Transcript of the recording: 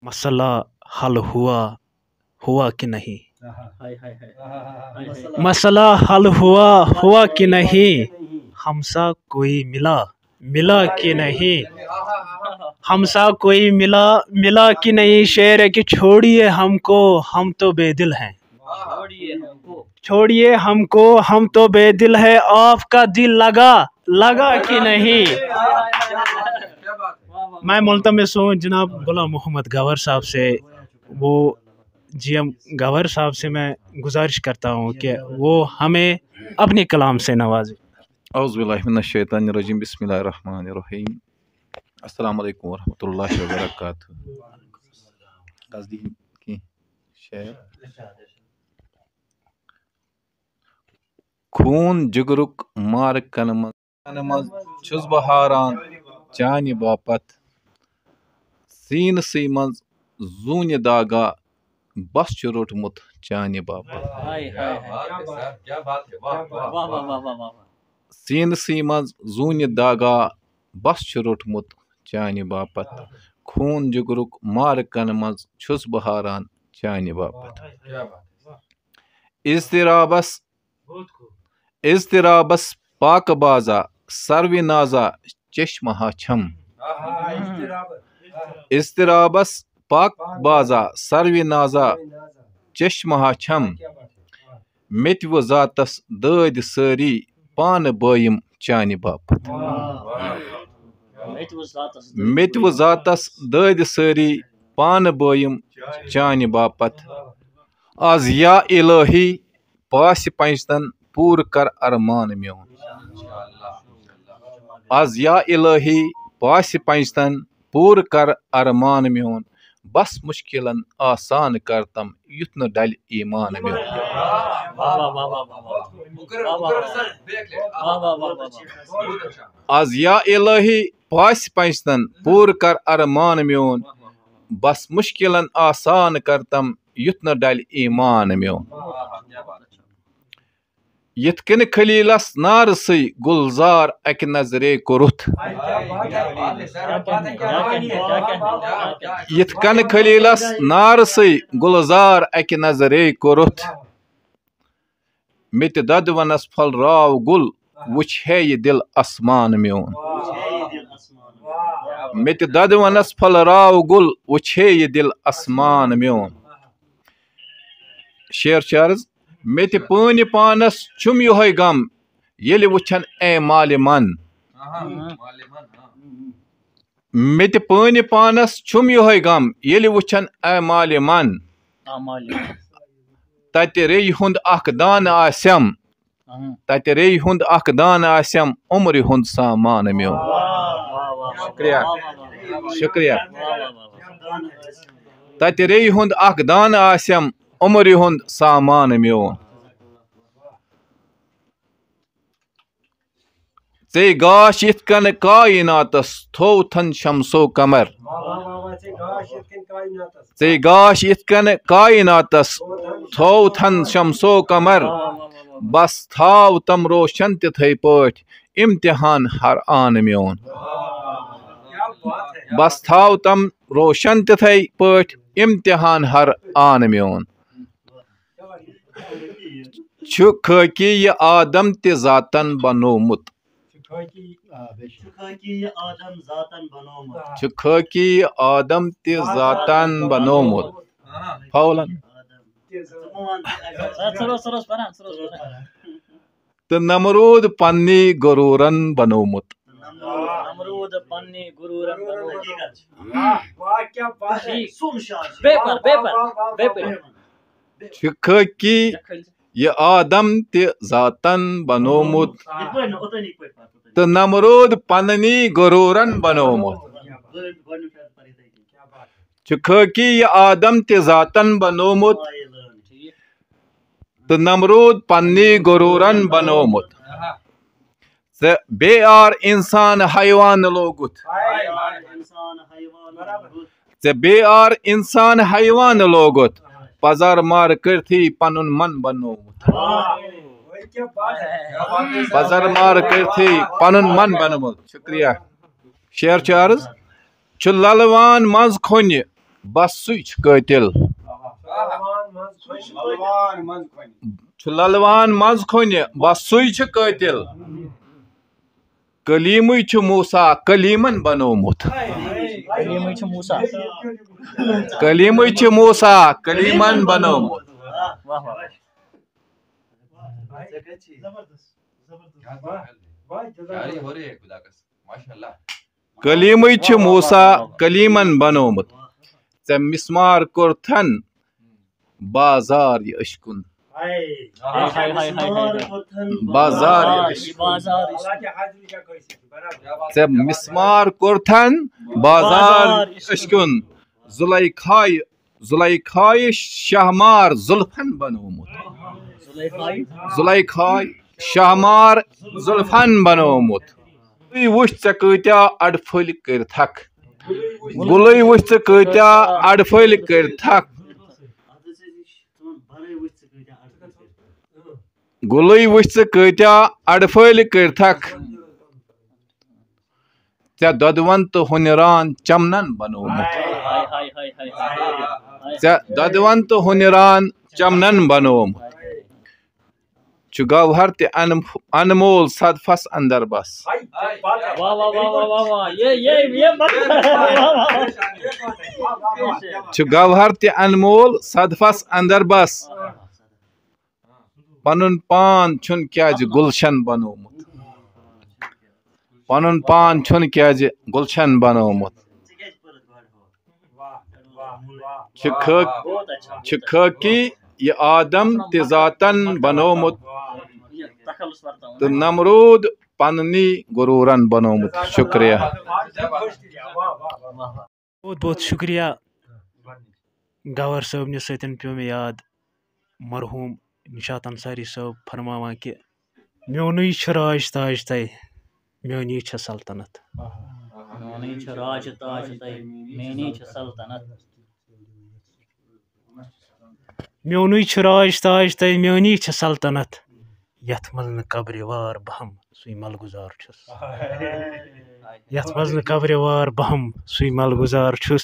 मसला हल हुआ कि नहीं। मसला हल हुआ कि नहीं। हमसा कोई मिला कि नहीं। हमसा कोई मिला कि नहीं। शेर है कि छोड़िए हमको हम तो बेदिल हैं। छोड़िए हमको हम तो बेदिल है। आपका दिल लगा कि नहीं। मैं मुल्तमिस हूँ जनाब गुलाम मोहम्मद गवर साहब से, वो GM गवर साहब से मैं गुजारिश करता हूँ कि वो हमें अपने कलाम से नवाजे। औज़ुबिल्लाहिमिनश्शैतानिर्रजीम बिस्मिल्लाहिर्रहमानिर्रहीम। अस्सलाम वालेकुम वरहमतुल्लाहि वबरकातुहू। की शेर खून जिगरुक मार कन मज छुस बह हारान चानि बापत। सीनसै मज जून दागा बस छु रोटमुत चानि बापत। सीनसै मज जून दागा बस छु रोटमुत चानि बापत। खून जिगरुक मार कन मज छुस बह हारान चानि बापत। इज़्तिराबस पाक बाजा सर्वि नाजा चश्म छम। इज़्तिराबस पाक बाजा सर्वि नाजा चश्म छम। मितव जातस दद सारी पान बायम चानि बापत। मितव जातस दद सारी पान बायम चानि बापत। आज या इलाही पास पंचतन पूर कर अरमान म्योन। आज या इलाही पास पंचतन पूर कर अरमान म्योन। बस मुश्किलन आसान करतम युत न डल ईमान म्योन। आज या इलाही पास पंचतन पूर कर अरमान म्योन। बस मुश्किलन आसान करतम युत न डल ईमान म्योन। यिथकन खलीलस नार सै गुलजार अक नजरे कोरुथ। यिथकन खलीलस नार सै गुलजार अक नजरे कोरुथ। मित ददवनस फल राव गुल वुछ है ये दिल आसमान म्योन। मित ददवनस फल राव गुल वुछ है ये दिल आसमान म्योन। शेर चार्ज मित पान पानस छुम योहै गम येलि वुछन ए माल मन। मित पान पानस छुम योहै गम येलि वुछन ए माल मन। तत रेय हुंद अख दान आस्यम। तत रेय हुंद अख दान आस्यम उम्र हुंद सामान म्योन। शुक्रिया शुक्रिया। तत रेय हुंद अख दान आस्यम उम्र हुंद सामान म्योन। चे गाश इथकन कायनातस थोथन शमसो कमर। चे गाश इथकन कायनातस थोथन शमसो कमर। बस थाव तम रोशन तिथै पठ इम्तिहान हर आन म्योन। बस थाव तम रोशन तिथै पठ इम्तिहान हर आन म्योन। छु खाकी ये आदम ते जातन बनोमुत। छु खाकी आदम ते जातन बनोमुत। फौलन तो नमरूद पन्नी गुरूरन बनोमुत। छु खाकी ये आदम ते जातन बनोमुत। तो नमरूद पन्नी गुरूरन बनोमुत। छु खाकी ये आदम ते जातन बनोमुत। तो नमरूद पन्नी गुरूरन बनोमुत। बेआर इंसान हैवान लोगुत। बेआर इंसान हैवान लोगुत। पजार मार करथी पनुन मन बनोमुत। पजार मार करथी पनुन मन बनोमुत। शुक्रिया। शेर चार्ज छु ललवान मज खोन بس سُے چھُ قٲتِل چھُ للوان منٛز کھوٚنہِ بس سُے چھُ قٲتِل کلیٖمٕے چھُ موسا کلیٖمن بنومُت کلیٖمٕے چھُ موسا کلیٖمن بنومُت کلیٖمٕے چھُ موسا کلیٖمن بنومُت ژےٚ مسمار کوٚرتھن بازار یہِ أشکُن بازار ژےٚ مسمار کوٚرتھن بازار أشکُن زُلیکھایہِ شہمار زُلفن بنومُت زُلیکھایہِ شہمار زُلفن بنومُت گُلٕے وٕچھ ژےٚ کۭتیاہ اڈٕپھٔلۍ کٔرتھکھ گُلٕے وٕچھ ژٕ کۭتیاہ اڈٕپھٔلۍ کٔرتھکھ گُلٕے وٕچھ ژٕ کۭتیاہ اڈٕپھٔلۍ کٔرتھکھ ژےٚ دۄدوَن تہٕ ہُنِران چمنن بنومُت ژےٚ دۄدوَن تہٕ ہُنِران چمنن بنومُت چھُ گوہر تہِ انمول صدفس اندر بس چھُ گوہر تہِ انمول صدفس اندر بس پنُن پان چھُنہٕ کیازِ گُلشن بنومُت پنُن پان چھُنہٕ کیازِ گُلشن بنومُت چھُ خٲکی یہِ آدم تہِ ذاتن بنومُت تہٕ نمروٗد پننی غروٗرن بنومُت شُکریہ بہت بہت شُکریہ گور صٲبنہِ سۭتۍ پیوٚو مےٚ یاد مرحوٗم نِشاط انصاری صٲب فرماوان کہِ میونُے چھُ راج تاج تۄہہِ میٲنی چھےٚ سلطنت میونُے چھُ راج تاج تۄہہِ میٲنی چھےٚ سلطنت یتھ منٛز نہٕ قبرِ وار بہم سُے ملگُزار چھُس یتھ منٛز نہٕ قبرِ وار بہم سُے ملگُزار چھُس